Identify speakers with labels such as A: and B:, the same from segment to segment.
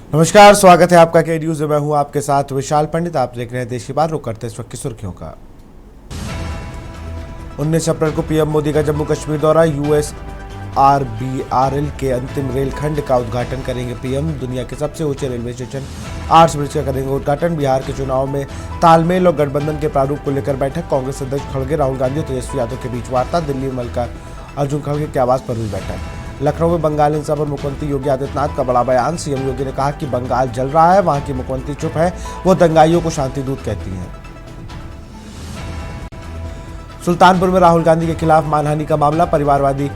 A: नमस्कार, स्वागत है आपका के न्यूज में। मैं हूं आपके साथ विशाल पंडित। आप देख रहे हैं देश की बात। रुक करते हैं इस वक्त की सुर्खियों का। 19 अप्रैल को पीएम मोदी का जम्मू कश्मीर दौरा। यूएसआरबीआरएल के अंतिम रेलखंड का उद्घाटन करेंगे पीएम। दुनिया के सबसे ऊंचे रेलवे स्टेशन आर्च ब्रिज का करेंगे उद्घाटन। बिहार के चुनाव में तालमेल और गठबंधन के प्रारूप को लेकर बैठक। कांग्रेस अध्यक्ष खड़गे, राहुल गांधी और तेजस्वी यादव के बीच वार्ता। दिल्ली में मल्लिकार्जुन खड़गे के आवास पर हुई बैठक। लखनऊ में बंगाल हिंसा पर मुख्यमंत्री योगी आदित्यनाथ का बड़ा बयान। सीएम योगी ने कहा कि बंगाल जल रहा है, वहां की मुख्यमंत्री चुप है, वो दंगाइयों को शांति दूत कहती हैं। सुल्तानपुर में राहुल गांधी के खिलाफ मानहानि का मामला। परिवारवादी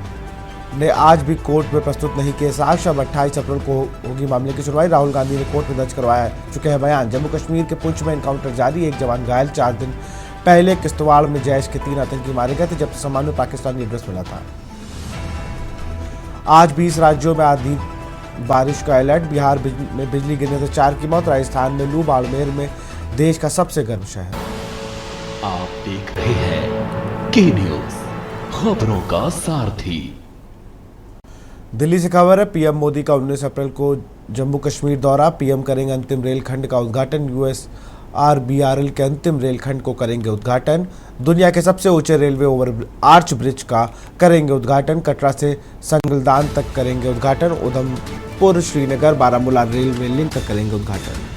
A: ने आज भी कोर्ट में प्रस्तुत नहीं किए साक्ष्य। अब 28 अप्रैल को होगी मामले की सुनवाई। राहुल गांधी ने कोर्ट में दर्ज करवाया चुके हैं बयान। जम्मू कश्मीर के पुंछ में एनकाउंटर जारी, एक जवान घायल। 4 दिन पहले किश्तवाड़ में जैश के 3 आतंकी मारे गए थे, जब सामान में पाकिस्तानी एड्रेस मिला था। आज 20 राज्यों में आधी बारिश का अलर्ट। बिहार में बिजली गिरने से 4 की मौत। राजस्थान में लू, बाड़मेर में देश का सबसे गर्म शहर।
B: आप देख रहे हैं के न्यूज, खबरों का सारथी।
A: दिल्ली से खबर है, पीएम मोदी का 19 अप्रैल को जम्मू कश्मीर दौरा। पीएम करेंगे अंतिम रेलखंड का उद्घाटन। यूएसआरबीआरएल के अंतिम रेलखंड को करेंगे उद्घाटन। दुनिया के सबसे ऊंचे रेलवे ओवर आर्च ब्रिज का करेंगे उद्घाटन। कटरा से संगलदान तक करेंगे उद्घाटन। उधमपुर, श्रीनगर, बारामूला रेलवे लिंक का करेंगे उद्घाटन।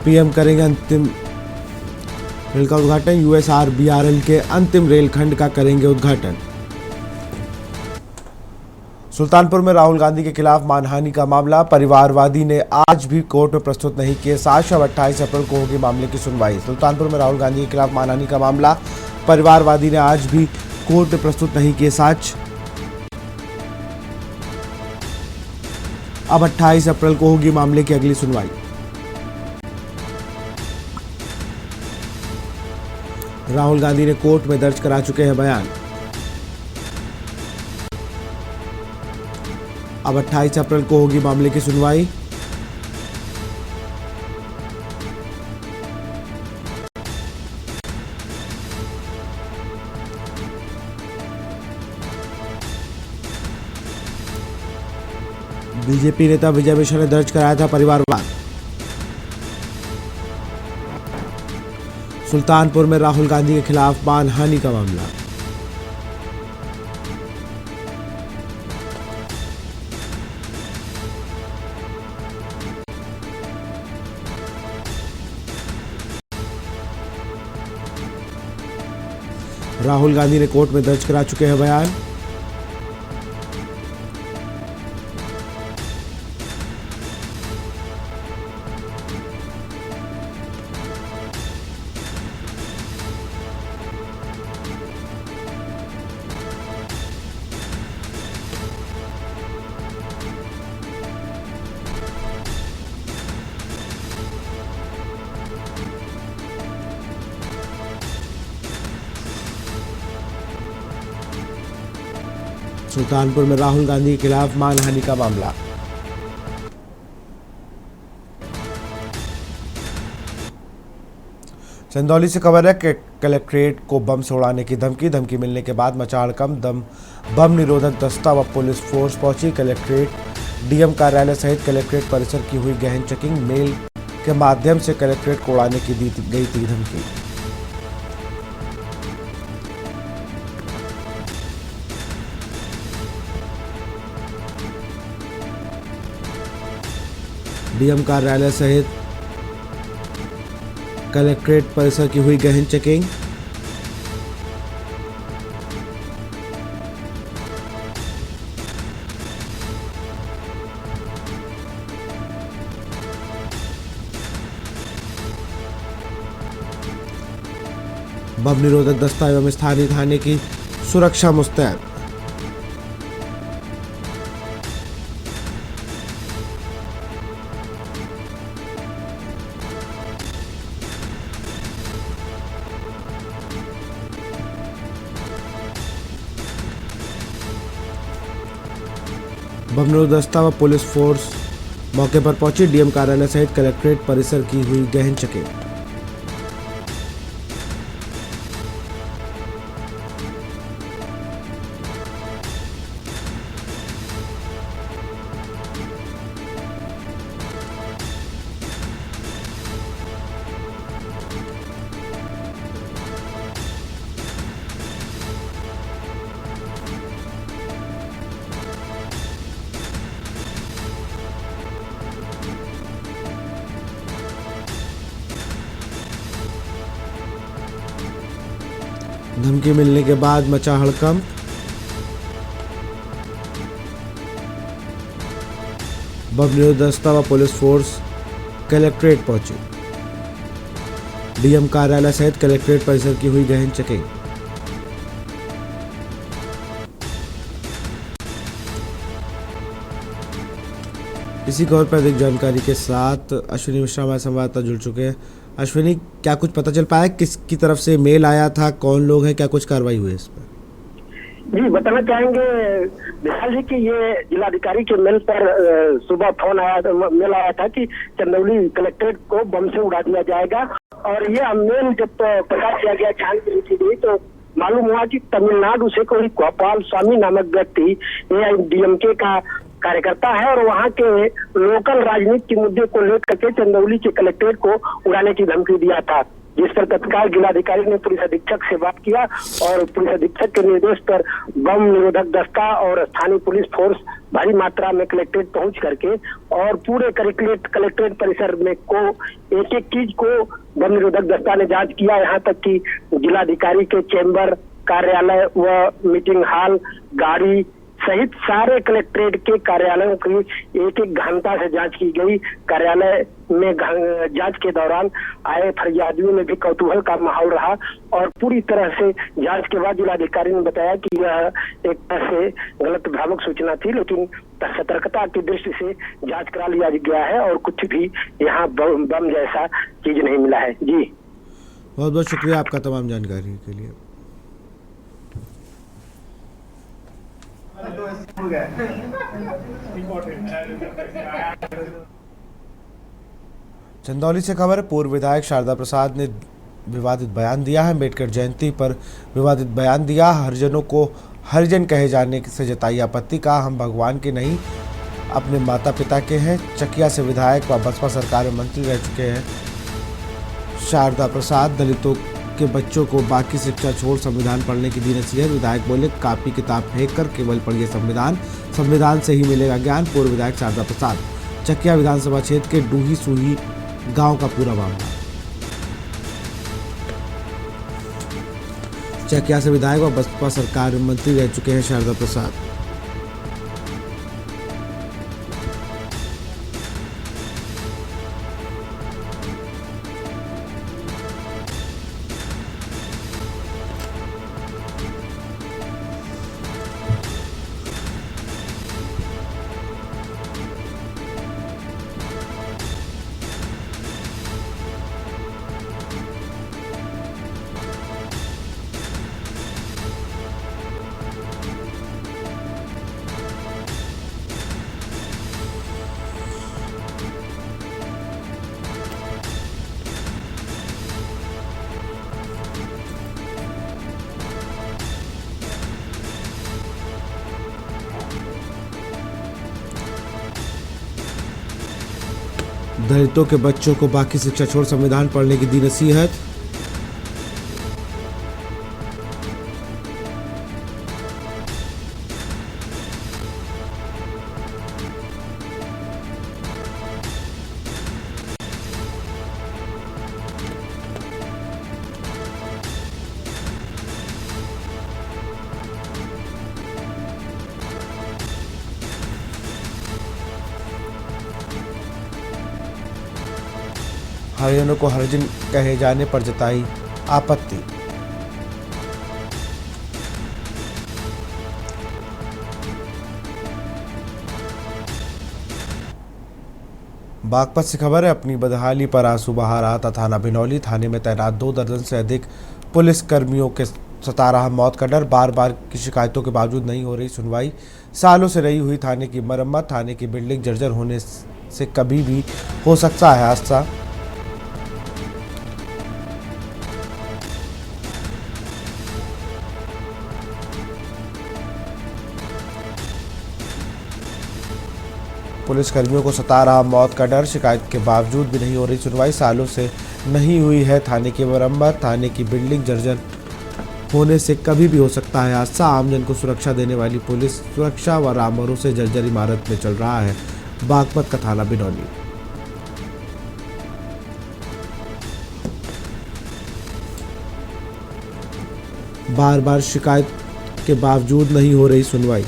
A: पीएम करेंगे अंतिम रेल का उद्घाटन। यूएसआरबीआरएल के अंतिम रेलखंड का करेंगे उद्घाटन। सुल्तानपुर में राहुल गांधी के खिलाफ मानहानि का मामला। परिवारवादी ने आज भी कोर्ट में प्रस्तुत नहीं किए साक्ष्य। अब 28 अप्रैल को होगी मामले की सुनवाई। सुल्तानपुर में राहुल गांधी के खिलाफ मानहानि का मामला। परिवारवादी ने आज भी कोर्ट में प्रस्तुत नहीं किए साक्ष्य। अब 28 अप्रैल को होगी मामले की अगली सुनवाई। राहुल गांधी ने कोर्ट में दर्ज करा चुके हैं बयान। अब 28 अप्रैल को होगी मामले की सुनवाई। बीजेपी नेता विजय मिश्रा ने दर्ज कराया था परिवारवाद। सुल्तानपुर में राहुल गांधी के खिलाफ मानहानि का मामला। राहुल गांधी ने कोर्ट में दर्ज करा चुके हैं बयान। सुल्तानपुर में राहुल गांधी के खिलाफ मानहानि का मामला। चंदौली से खबर है कि कलेक्ट्रेट को बम से उड़ाने की धमकी मिलने के बाद मचा हड़कंप। बम निरोधक दस्ता व पुलिस फोर्स पहुंची। कलेक्ट्रेट डीएम कार्यालय सहित कलेक्ट्रेट परिसर की हुई गहन चेकिंग। मेल के माध्यम से कलेक्ट्रेट को उड़ाने की दी गई थी धमकी। डीएम कार्यालय सहित कलेक्ट्रेट परिसर की हुई गहन चेकिंग। बम निरोधक दस्ता एवं स्थानीय थाने की सुरक्षा मुस्तैद। बम निरोधक दस्ता व पुलिस फोर्स मौके पर पहुंची। डीएम कार्यालय सहित कलेक्ट्रेट परिसर की हुई गहन चेकिंग। धमकी मिलने के बाद मचा हड़कंप। बम निरोधक दस्ता व पुलिस फोर्स कलेक्ट्रेट पहुंची। डीएम कार्यालय सहित कलेक्ट्रेट परिसर की हुई गहन चेकिंग। इसी खबर पर अधिक जानकारी के साथ अश्विनी मिश्रा हमारे संवाददाता जुड़ चुके हैं। अश्विनी, क्या कुछ पता चल पाया किसकी तरफ से मेल आया था, कौन लोग हैं, क्या कुछ कार्रवाई हुई है इस पर?
C: जी, बताना चाहेंगे विशाल जी कि ये जिलाधिकारी के मेल पर सुबह मेल आया था कि चंदौली कलेक्ट्रेट को बम से उड़ा दिया जाएगा। और ये मेल जब प्रकाश किया गया, छानबीन की गई तो मालूम हुआ कि तमिलनाडु से कोई गोपाल स्वामी नामक व्यक्ति एआईडीएमके का कार्यकर्ता है और वहाँ के लोकल राजनीति के मुद्दे को लेकर के चंदौली के कलेक्ट्रेट को उड़ाने की धमकी दिया था, जिस पर तत्काल जिलाधिकारी ने पुलिस अधीक्षक से बात किया और पुलिस अधीक्षक के निर्देश पर बम निरोधक दस्ता और स्थानीय पुलिस फोर्स भारी मात्रा में कलेक्ट्रेट पहुंच करके और पूरे कलेक्ट्रेट परिसर में को एक एक चीज को बम निरोधक दस्ता ने जांच किया। यहाँ तक कि जिलाधिकारी के चेंबर, कार्यालय व मीटिंग हॉल, गाड़ी सहित सारे कलेक्ट्रेट के कार्यालयों की एक एक घंटा से जांच की गई। कार्यालय में जांच के दौरान आए फरियादियों में भी कौतूहल का माहौल रहा और पूरी तरह से जांच के बाद जिलाधिकारी ने बताया कि यह एक तरह से गलत भ्रामक सूचना थी, लेकिन सतर्कता की दृष्टि से जांच करा लिया गया है और कुछ भी यहाँ बम जैसा चीज नहीं मिला है। जी,
A: बहुत बहुत शुक्रिया आपका तमाम जानकारी के लिए। चंदौली से खबर है। पूर्व विधायक शारदा प्रसाद ने विवादित बयान दिया है। अम्बेडकर जयंती पर विवादित बयान दिया। हरिजनों को हरिजन कहे जाने से जताई आपत्ति। कहा, हम भगवान के नहीं अपने माता पिता के हैं। चकिया से विधायक व बसपा सरकार में मंत्री रह चुके हैं शारदा प्रसाद। दलितों के बच्चों को बाकी शिक्षा छोड़ संविधान पढ़ने की दी नसीहत। विधायक बोले, कापी किताब फेंक कर केवल पढ़िए संविधान, संविधान से ही मिलेगा ज्ञान। पूर्व विधायक शारदा प्रसाद। चकिया विधानसभा क्षेत्र के डूही सूही गांव का पूरा मामला। चकिया से विधायक व बसपा सरकार में मंत्री रह चुके हैं शारदा प्रसाद। दलितों के बच्चों को बाकी शिक्षा छोड़ संविधान पढ़ने की दी नसीहत। हरिजनों को हरिजन कहे जाने पर जताई आपत्ति। बागपत से खबर है, अपनी बदहाली पर आंसू बहा रहा था थाना बिनौली। थाने में तैनात 2 दर्जन से अधिक पुलिस कर्मियों के सता रहा मौत का डर। बार बार की शिकायतों के बावजूद नहीं हो रही सुनवाई। सालों से रही हुई थाने की मरम्मत। थाने की बिल्डिंग जर्जर होने से कभी भी हो सकता है हादसा। पुलिस कर्मियों को सता रहा मौत का डर। शिकायत के बावजूद भी नहीं हो रही सुनवाई। सालों से नहीं हुई है थाने की मरम्मत। थाने की बिल्डिंग जर्जर होने से कभी भी हो सकता है हादसा। आमजन को सुरक्षा देने वाली पुलिस सुरक्षा व राम भरोसे जर्जर इमारत में चल रहा है बागपत का थाना बिनौली। बार बार शिकायत के बावजूद नहीं हो रही सुनवाई।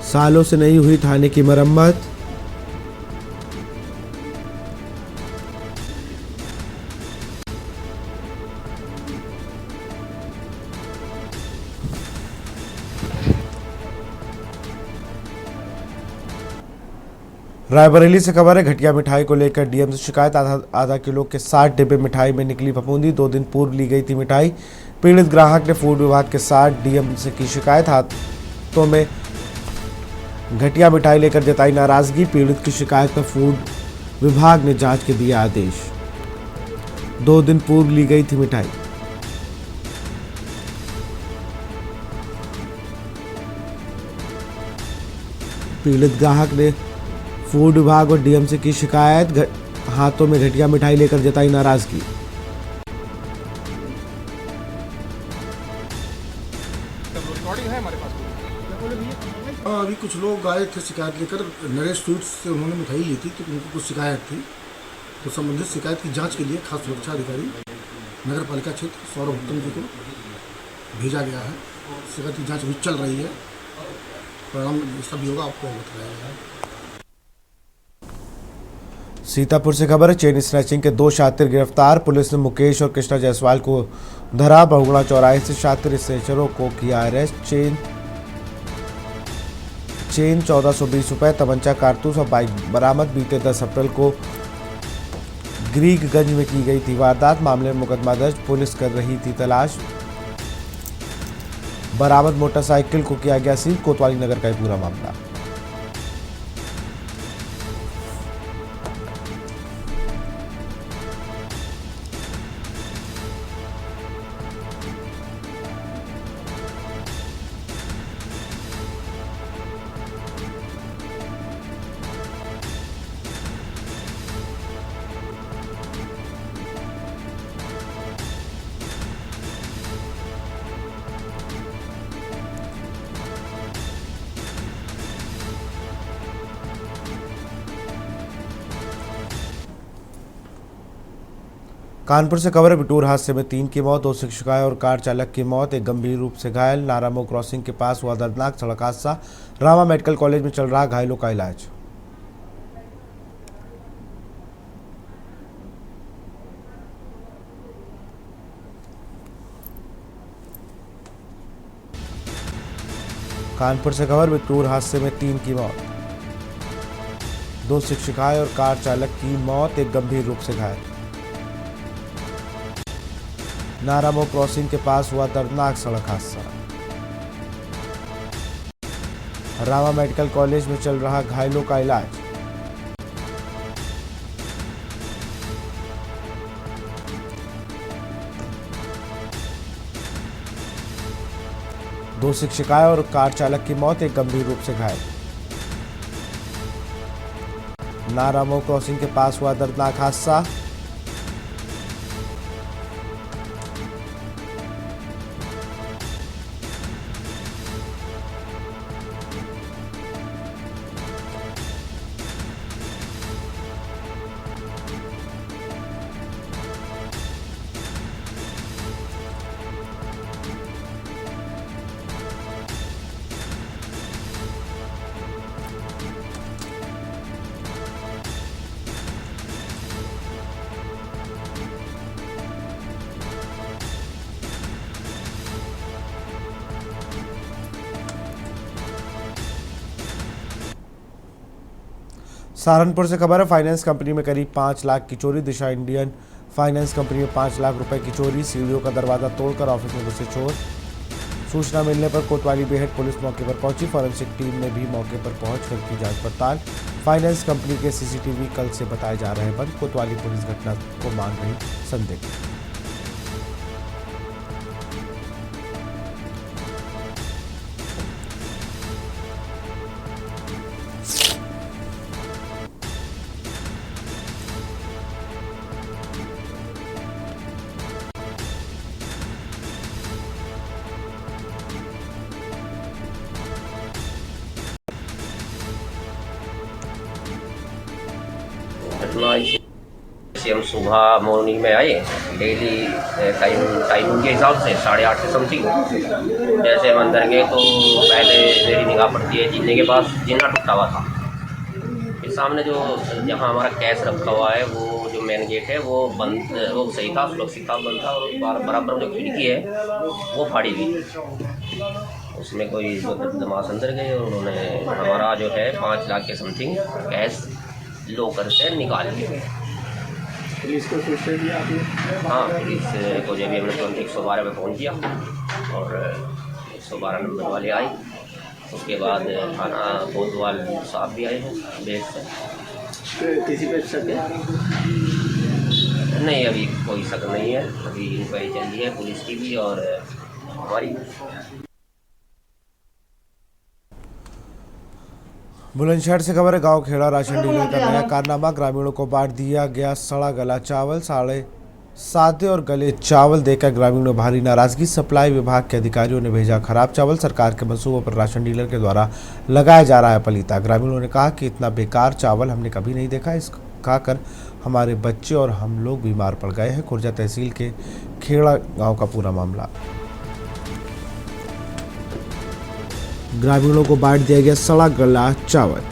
A: सालों से नहीं हुई थाने की मरम्मत। रायबरेली से खबर है, घटिया मिठाई को लेकर डीएम से शिकायत। आधा किलो के 60 डिब्बे मिठाई में निकली फफूंदी। 2 दिन पूर्व ली गई थी मिठाई। पीड़ित ग्राहक ने फूड विभाग के साथ डीएम से की शिकायत। हाथों में घटिया मिठाई लेकर जताई नाराजगी। पीड़ित की शिकायत पर फूड विभाग ने जांच के दिया आदेश। 2 दिन पूर्व ली गई थी मिठाई। पीड़ित ग्राहक ने फूड विभाग और डीएम से की शिकायत। हाथों में घटिया मिठाई लेकर जताई नाराजगी।
D: अभी कुछ लोग आए थे शिकायत लेकर। नरेश स्वीट्स से उन्होंने मिठाई ली थी तो उनको कुछ शिकायत थी, तो संबंधित शिकायत की जांच के लिए खास सुरक्षा अधिकारी नगर पालिका क्षेत्र सौरभ उत्तम जी को भेजा गया है। शिकायत की जांच अभी चल रही है। परिणाम जैसा भी होगा आपको बताया जाएगा।
A: सीतापुर से खबर है, चेन स्नैचिंग के 2 शातिर गिरफ्तार। पुलिस ने मुकेश और कृष्णा जायसवाल को धरा। बहुगुणा चौराहे से शातिर स्नैचरों को किया अरेस्ट। चेन 1420 रुपए, तमंचा, कारतूस और बाइक बरामद। बीते 10 अप्रैल को ग्रीकगंज में की गई थी वारदात। मामले में मुकदमा दर्ज। पुलिस कर रही थी तलाश। बरामद मोटरसाइकिल को किया गया सील। कोतवाली नगर का पूरा मामला। कानपुर से खबर है, बिटूर हादसे में 3 की मौत, 2 शिक्षिकाएं और कार चालक की मौत, एक गंभीर रूप से घायल। नारामो क्रॉसिंग के पास हुआ दर्दनाक सड़क हादसा। रामा मेडिकल कॉलेज में चल रहा घायलों का इलाज। कानपुर से खबर, बिटूर हादसे में 3 की मौत, 2 शिक्षिकाएं और कार चालक की मौत, एक गंभीर रूप से घायल। नारामो क्रॉसिंग के पास हुआ दर्दनाक सड़क हादसा। रामा मेडिकल कॉलेज में चल रहा घायलों का इलाज। 2 शिक्षिकाएं और कार चालक की मौत, एक गंभीर रूप से घायल। नारामो क्रॉसिंग के पास हुआ दर्दनाक हादसा। सहारनपुर से खबर है, फाइनेंस कंपनी में करीब 5 लाख की चोरी। दिशा इंडियन फाइनेंस कंपनी में 5 लाख रुपए की चोरी। सीढ़ियों का दरवाजा तोड़कर ऑफिस में घुसे चोर। सूचना मिलने पर कोतवाली बेहट पुलिस मौके पर पहुंची। फॉरेंसिक टीम ने भी मौके पर पहुंचकर की जांच पड़ताल। फाइनेंस कंपनी के सीसीटीवी कल से बताए जा रहे हैं बंद। कोतवाली पुलिस घटना को मान रही संदिग्ध।
E: घटना से हम सुबह मॉर्निंग में आए, डेली टाइमिंग के हिसाब से 8:30 से समथिंग। जैसे हम अंदर गए तो पहले मेरी निगाह पड़ती है जीने के पास, जीना टूटा हुआ था। फिर सामने जो जहाँ हमारा कैश रखा हुआ है, वो जो मेन गेट है वो बंद, वो सही था, सुरक्षित था, बंद था। और बराबर जो खिड़की है वो फाड़ी हुई, उसमें कोई बदमाश अंदर गए और उन्होंने हमारा जो है 5 लाख के समथिंग कैश लॉकर से निकाल लिए।
F: पुलिस को सूचना दिया आपने?
E: हाँ, पुलिस को जब भी हमने तुरंत 112 पे फ़ोन किया और 112 नंबर वाले आए। उसके बाद थाना कोतवाल साहब भी आए हैं बेट से।
F: किसी पे शक है?
E: नहीं, अभी कोई शक नहीं है। अभी इंक्वायरी चल रही है पुलिस की भी और हमारी।
A: बुलंदशहर से खबर है, गांव खेड़ा राशन डीलर का नया कारनामा। ग्रामीणों को बांट दिया गया सड़ा गला चावल। सादे और गले चावल देकर ग्रामीणों में भारी नाराजगी। सप्लाई विभाग के अधिकारियों ने भेजा खराब चावल। सरकार के मंसूबों पर राशन डीलर के द्वारा लगाया जा रहा है पलीता। ग्रामीणों ने कहा कि इतना बेकार चावल हमने कभी नहीं देखा। इसको खाकर हमारे बच्चे और हम लोग बीमार पड़ गए हैं। खुर्जा तहसील के खेड़ा गाँव का पूरा मामला। ग्रामीणों को बांट दिया गया सड़ा गला चावल।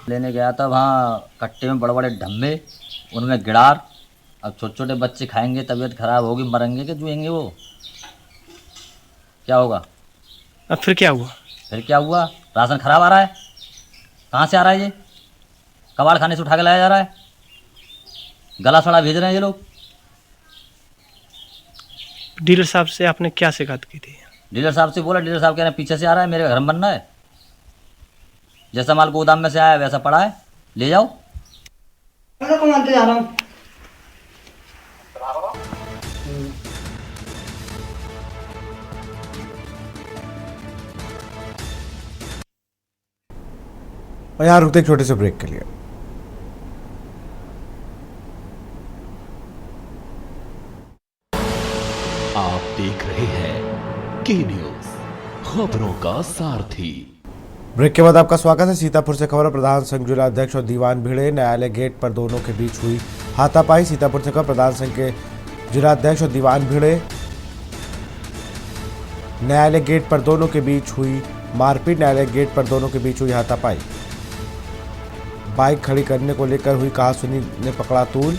G: लेने गया था, वहाँ कट्टे में बड़े बड़े ढम्बे, उनमें गिड़ार। अब छोटे छोटे बच्चे खाएंगे, तबीयत खराब होगी, मरेंगे कि जुएंगे? वो क्या होगा?
F: अब फिर क्या हुआ?
G: फिर क्या हुआ? राशन खराब आ रहा है। कहाँ से आ रहा है ये? कबाड़ खाने से उठा के लाया जा रहा है। गला सड़ा भेज रहे हैं ये लोग।
F: डीलर साहब से आपने क्या शिकायत की थी?
G: डीलर साहब से बोला, डीलर साहब कह रहे हैं पीछे से आ रहा है, मेरे घर में बनना है। जैसा माल गोदाम में से आया वैसा पड़ा है, ले जाओ।
H: जा रहा हूँ।
A: और यहाँ रुकते एक छोटे से ब्रेक के लिए।
B: आप देख रहे हैं के न्यूज, खबरों का सारथी।
A: ब्रेक के बाद आपका स्वागत है। सीतापुर से खबर, प्रधान संघ जिला अध्यक्ष और दीवान भिड़े। न्यायालय गेट पर दोनों के बीच हुई हाथापाई। सीतापुर से खबर, प्रधान संघ के जिला अध्यक्ष और दीवान भिड़े। न्यायालय गेट पर दोनों के बीच हुई मारपीट। न्यायालय गेट पर दोनों के बीच हुई हाथापाई। बाइक खड़ी करने को लेकर हुई कहासुनी ने पकड़ा तूल।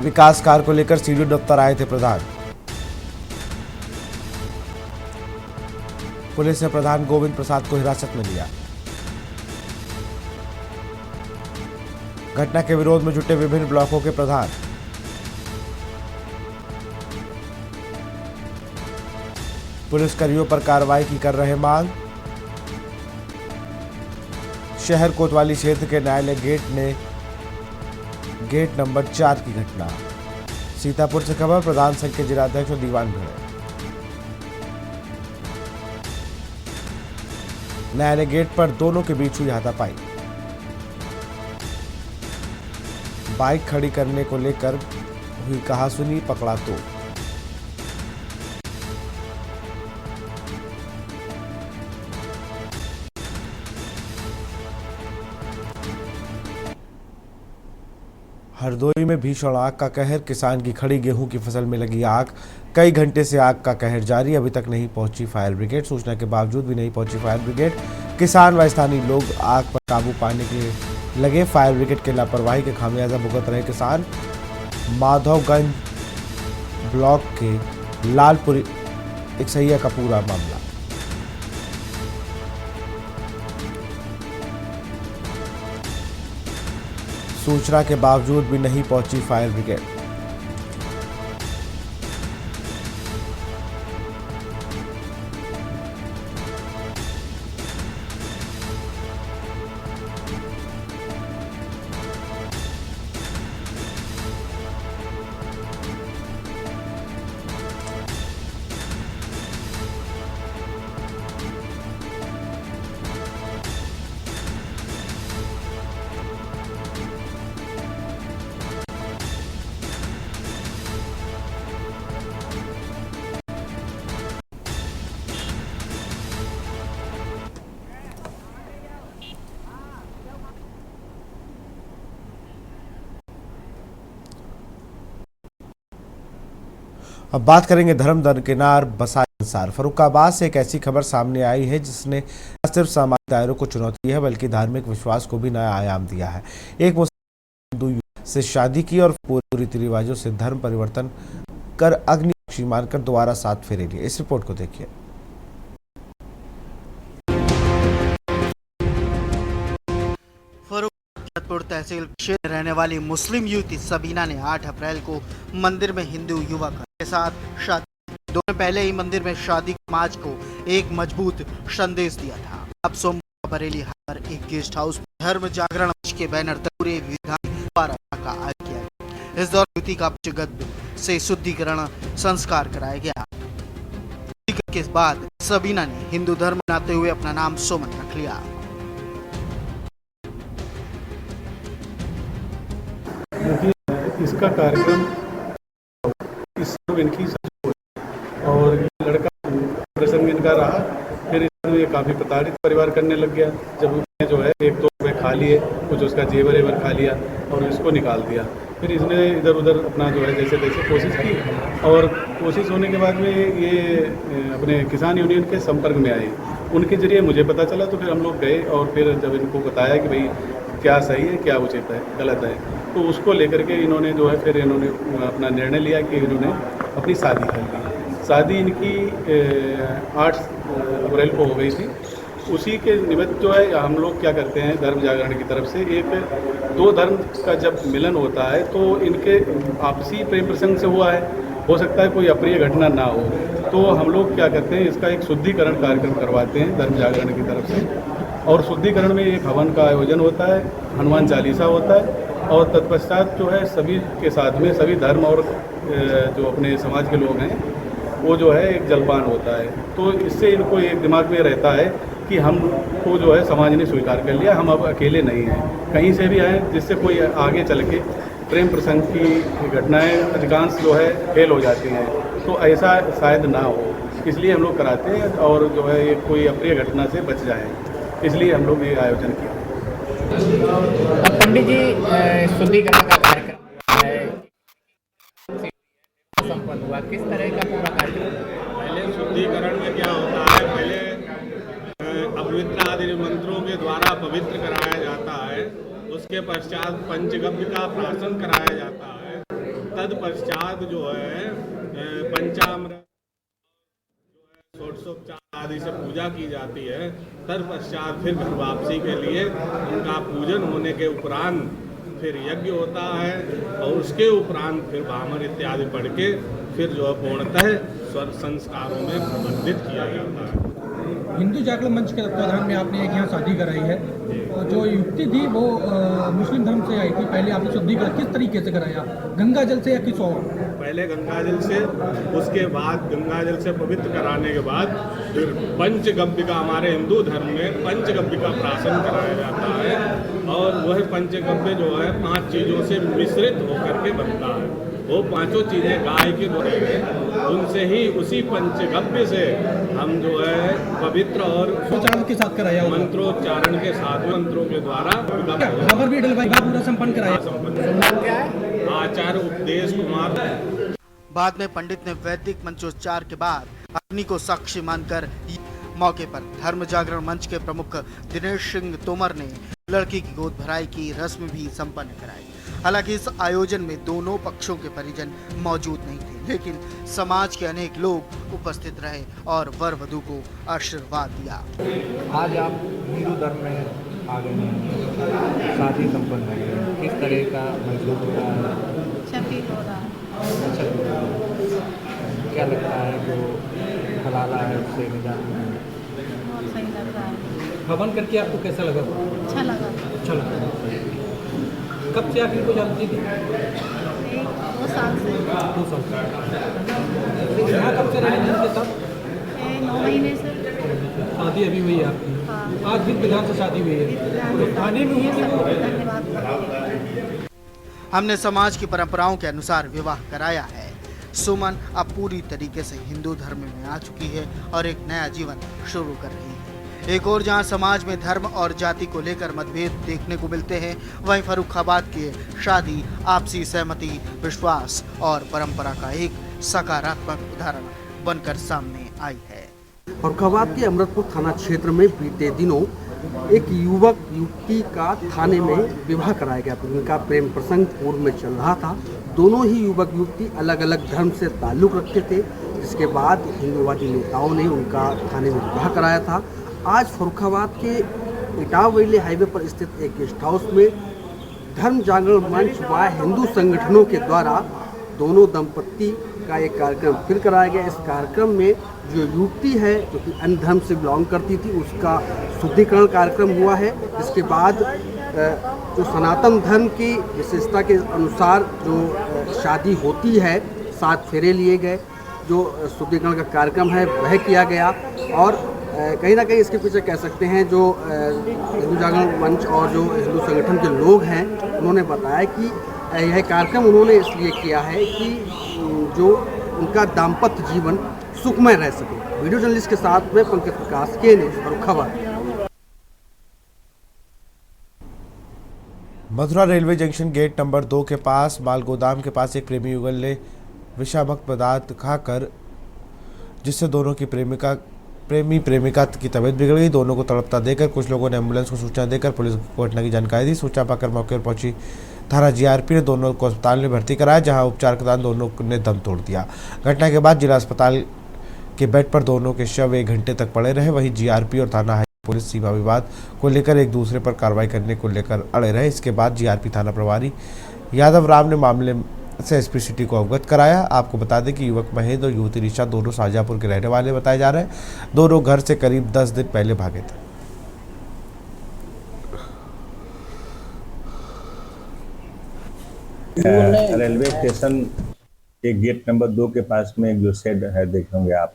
A: विकास कार्य को लेकर सीडीओ दफ्तर आए थे प्रधान। पुलिस ने प्रधान गोविंद प्रसाद को हिरासत में लिया। घटना के विरोध में जुटे विभिन्न ब्लॉकों के प्रधान। पुलिसकर्मियों पर कार्रवाई की कर रहे मांग। शहर कोतवाली क्षेत्र के न्यायालय गेट नंबर 4 की घटना। सीतापुर से खबर, प्रधान संघ के जिलाध्यक्ष और दीवान भिड़े। न्यायालय गेट पर दोनों के बीच हुई हाथापाई। बाइक खड़ी करने को लेकर हुई कहासुनी, पकड़ा तो। हरदोई में भीषण आग का कहर, किसान की खड़ी गेहूं की फसल में लगी आग। कई घंटे से आग का कहर जारी, अभी तक नहीं पहुंची फायर ब्रिगेड। सूचना के बावजूद भी नहीं पहुंची फायर ब्रिगेड। किसान व स्थानीय लोग आग पर काबू पाने के लगे। फायर ब्रिगेड के लापरवाही के खामियाजा भुगत रहे किसान। माधवगंज ब्लॉक के लालपुरी इकसैया का पूरा मामला। सूचना के बावजूद भी नहीं पहुंची फायर ब्रिगेड। अब बात करेंगे धर्म दरकिनार बसाए इंसार। फर्रुखाबाद से एक ऐसी खबर सामने आई है जिसने न सिर्फ सामाजिक दायरों को चुनौती है बल्कि धार्मिक विश्वास को भी नया आयाम दिया है। एक मुस्लिम हिंदू से शादी की और पूरे रीति रिवाजों से धर्म परिवर्तन कर अग्नि मानकर दोबारा 7 फेरे लिए। इस रिपोर्ट को देखिए।
I: फर्रुखाबाद तहसील क्षेत्र रहने वाली मुस्लिम युवती सबीना ने 8 अप्रैल को मंदिर में हिंदू युवक के साथ शादी। दोनों पहले ही मंदिर में शादी समाज को एक मजबूत संदेश दिया था। अब सोमवार बरेली पर एक गेस्ट हाउस धर्म जागरण मंच के बैनर तक पूरे विधान का आयोजन किया गया। इस दौरान युवती का पंचगद से शुद्धिकरण संस्कार कराया गया। के बाद सबीना ने हिंदू धर्म अपनाते हुए अपना नाम सुमन रख लिया।
J: इसका कार्यक्रम इस इनकी और ये लड़का प्रसंग इनका रहा। फिर इसमें ये काफ़ी प्रताड़ित परिवार करने लग गया। जब उसने जो है 1-2 रुपये खा लिए, कुछ उसका जेवर एवर खा लिया और इसको निकाल दिया। फिर इसने इधर उधर अपना जो है जैसे तैसे कोशिश की और कोशिश होने के बाद में ये अपने किसान यूनियन के संपर्क में आए। उनके जरिए मुझे पता चला तो फिर हम लोग गए और फिर जब इनको बताया कि भाई क्या सही है क्या उचित है गलत है, तो उसको लेकर के इन्होंने जो है फिर इन्होंने अपना निर्णय लिया कि इन्होंने अपनी शादी कर ली। शादी इनकी 8 अप्रैल को हो गई थी। उसी के निमित्त जो है हम लोग क्या करते हैं धर्म जागरण की तरफ से एक 2 धर्म का जब मिलन होता है तो इनके आपसी प्रेम प्रसंग से हुआ है, हो सकता है कोई अप्रिय घटना ना हो, तो हम लोग क्या करते हैं इसका एक शुद्धिकरण कार्यक्रम करवाते हैं धर्म जागरण की तरफ से। और शुद्धिकरण में एक हवन का आयोजन होता है, हनुमान चालीसा होता है और तत्पश्चात जो है सभी के साथ में सभी धर्म और जो अपने समाज के लोग हैं वो जो है एक जलपान होता है। तो इससे इनको एक दिमाग में रहता है कि हमको जो है समाज ने स्वीकार कर लिया, हम अब अकेले नहीं हैं, कहीं से भी आए, जिससे कोई आगे चल के प्रेम प्रसंग की घटनाएं अधिकांश जो है फेल हो जाती हैं। तो ऐसा शायद ना हो, इसलिए हम लोग कराते हैं और जो है ये कोई अप्रिय घटना से बच जाए, इसलिए हम लोग ये आयोजन किया।
K: पंडित जी, शुद्धिकरण का कार्यक्रम संपन्न हुआ, किस तरह का पूरा कार्यक्रम?
L: पहले शुद्धिकरण में क्या होता है, पहले अपवित्र आदि मंत्रों के द्वारा पवित्र कराया जाता है। उसके पश्चात पंचगव्य का प्राशन कराया जाता है। तत्पश्चात जो है पंचामृत षोडशोपचार आदि से पूजा की जाती है। तत्पश्चात फिर घर वापसी के लिए उनका पूजन होने के उपरांत फिर यज्ञ होता है और उसके उपरांत फिर ब्राह्मण इत्यादि पढ़ के फिर जो है पूर्णतः स्वर संस्कारों में प्रबंधित किया जाता है।
H: हिंदू जागरण मंच के तत्वाधान में आपने एक यहाँ शादी कराई है और जो युक्ति थी वो मुस्लिम धर्म से आई थी। पहले आपने शुद्धिकरण किस तरीके से कराया, गंगा जल से या किस और?
L: पहले गंगा जल से, उसके बाद गंगा जल से पवित्र कराने के बाद फिर पंचगव्य का, हमारे हिंदू धर्म में पंचगव्य का प्राशन कराया जाता है और वह पंचगव्य जो है 5 चीज़ों से मिश्रित होकर के बनता है। वो 5 चीज़ें गाय के द्वारा हैं, उनसे ही उसी पंचगव्य से हम जो है पवित्र और
H: के साथ कराया,
L: मंत्रोच्चारण के साथ, मंत्रों के द्वारा
H: खबर भी डलवाई, पूरा संपन्न कराया।
L: आचार्य उपदेश कुमार।
I: बाद में पंडित ने वैदिक मंत्रोच्चार के बाद अग्नि को साक्षी मानकर मौके पर धर्म जागरण मंच के प्रमुख दिनेश सिंह तोमर ने लड़की की गोद भराई की रस्म भी संपन्न कराई। हालांकि इस आयोजन में दोनों पक्षों के परिजन मौजूद नहीं थे, लेकिन समाज के अनेक लोग उपस्थित रहे और वर वधू को आशीर्वाद दिया।
K: आज आप हिंदू धर्म में आ गए हैं, शादी संपन्न हो गई, किस तरह का महसूस हो रहा है?
M: हो रहा है।
K: क्या लगता है जो हलाला है उससे निजात मिलेगी?
M: बहुत सही लग रहा है।
H: हवन करके आपको कैसा लगा?
M: अच्छा लगा।
H: अच्छा लगा। कब से आप इनको जानती थी?
M: 2 साल से।
H: 2 साल से। यहाँ कब से रहे इनके साथ?
M: 9 महीने से।
H: शादी अभी हुई है आपकी?
M: हाँ।
H: आज विधि विधान से शादी हुई है, तो थाने में हुई थी वो?
M: धन्यवाद।
I: हमने समाज की परंपराओं के अनुसार विवाह कराया है। सुमन अब पूरी तरीके से हिंदू धर्म में आ चुकी है और एक नया जीवन शुरू कर रही है। एक और जहां समाज में धर्म और जाति को लेकर मतभेद देखने को मिलते हैं, वहीं फर्रुखाबाद की शादी आपसी सहमति, विश्वास और परंपरा का एक सकारात्मक उदाहरण बनकर सामने आई है।
N: फर्रुखाबाद के अमृतपुर थाना क्षेत्र में बीते दिनों एक युवक युवती का थाने में विवाह कराया गया। उनका प्रेम प्रसंग पूर्व में चल रहा था। दोनों ही युवक युवती अलग अलग धर्म से ताल्लुक़ रखते थे, जिसके बाद हिंदूवादी नेताओं ने उनका थाने में विवाह कराया था। आज फर्रुखाबाद के इटावली हाईवे पर स्थित एक गेस्ट हाउस में धर्म जागरण मंच व हिंदू संगठनों के द्वारा दोनों दंपत्ति का एक कार्यक्रम फिर कराया गया। इस कार्यक्रम में जो युवती है जो कि अन्य धर्म से बिलोंग करती थी, उसका शुद्धिकरण कार्यक्रम हुआ है। इसके बाद जो सनातन धर्म की विशेषता के अनुसार जो शादी होती है, 7 फेरे लिए गए। जो शुद्धिकरण का कार्यक्रम है वह किया गया और कहीं ना कहीं इसके पीछे कह सकते हैं जो हिंदू जागरण मंच और जो हिंदू संगठन के लोग हैं, उन्होंने बताया कि यह कार्यक्रम उन्होंने इसलिए किया है कि जो उनका दाम्पत्य जीवन सुखमय रह सके। वीडियो जर्नलिस्ट के साथ में पंकज प्रकाश के news Farrukhabad.
A: Mathura railway junction gate number 2 के पास माल गोदाम के पास एक प्रेमी युगल ने विषाक्त पदार्थ खाकर जिससे दोनों की प्रेमिका की तबीयत बिगड़ गई। दोनों को तड़पता देकर कुछ लोगों ने एम्बुलेंस को सूचना देकर पुलिस को घटना की जानकारी दी। सूचना पाकर मौके पर पहुंची थाना जीआरपी ने दोनों को अस्पताल में भर्ती कराया, जहां उपचार के दौरान दोनों ने दम तोड़ दिया। घटना के बाद जिला अस्पताल के बेड पर दोनों के शव 1 घंटे तक पड़े रहे। वहीं जीआरपी और थाना पुलिस सीमा विवाद को लेकर एक दूसरे पर कार्रवाई करने को लेकर अड़े रहे। इसके बाद जीआरपी थाना प्रभारी यादव राम ने मामले से एसपी सिटी को अवगत कराया। आपको बता दें कि युवक महेंद्र और युवती ऋषा दोनों शाहजहाँपुर के रहने वाले बताए जा रहे हैं। दोनों घर से करीब 10 दिन पहले भागे थे।
O: रेलवे स्टेशन के गेट नंबर 2 के पास में एक जो शेड है देखे होंगे आप,